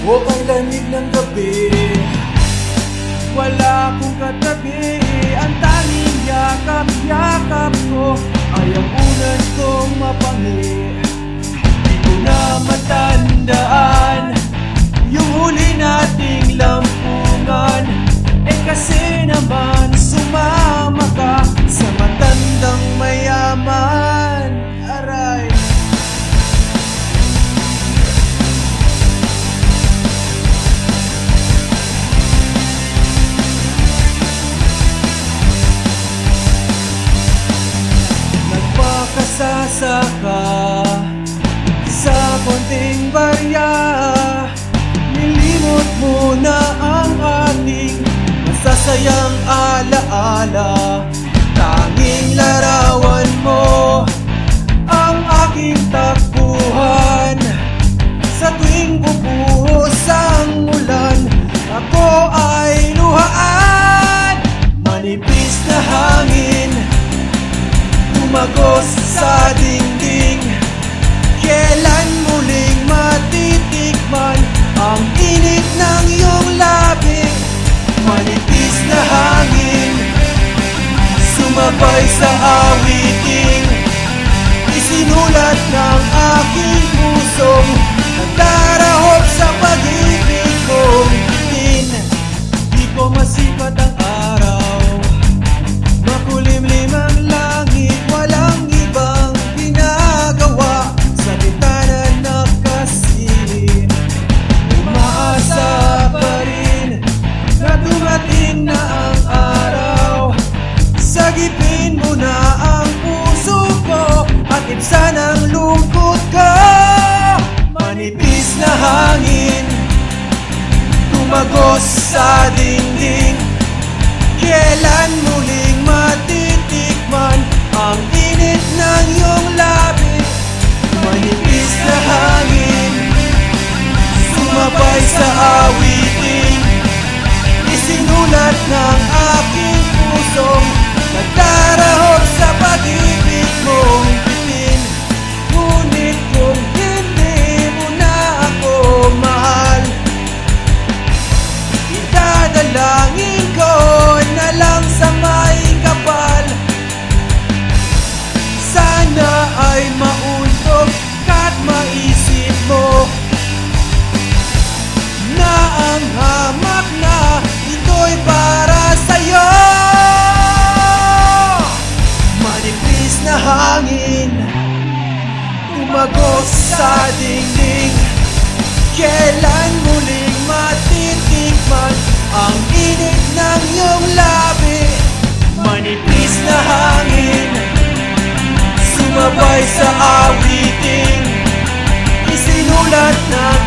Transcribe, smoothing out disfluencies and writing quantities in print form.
o ang lamig ng gabi. Wala akong katabi, ang tanging yakap-yakap ko ay ang unan kong mapangi. Di ko na matandaan yung huli nating lampungan, eh kasi naman sumama ka sa matandang mayaman. Aray, nagpakasasaka sa konting barya, nilimot mo na ang ating masasayang alaala. Tanging larawan mo ang aking takbuhan sa tuwing bubuhos ang ulan. Ako ay luhaan, manipis na hangin tumagos sa dingding. Kailan muling matitikman ang init ng iyong labi? Manipis na hangin sumabay sa awiting isinulat ng aking pusong nagdarahop sa pag-ibig kong bitin. Di ko masipat ang araw, makulimlim ang langit, walang ibang ginagawa sa bintana nakasili. Umaasa pa rin na dumating na ang araw, sagipin mo na ang puso ko at ibsan ang lungkot ko. Manipis na hangin tumagos sa dingding. Kailan muling matitikman ang init ng iyong labi? Manipis na hangin sumabay sa awiting isinulat ng aking pusong nagdarahop sa pag-ibig mong bitin. Ngunit kung hindi mo na ako mahal, idadalangin ko na lang sa may kapal. Sana ay mauntog ka't maisip mo na ang hamak na ito'y para sa'yo. Manipis na hangin tumagos sa dingding. Kailan muling matitikman ang init ng iyong labi? Manipis na hangin sumabay sa awiting isinulat ng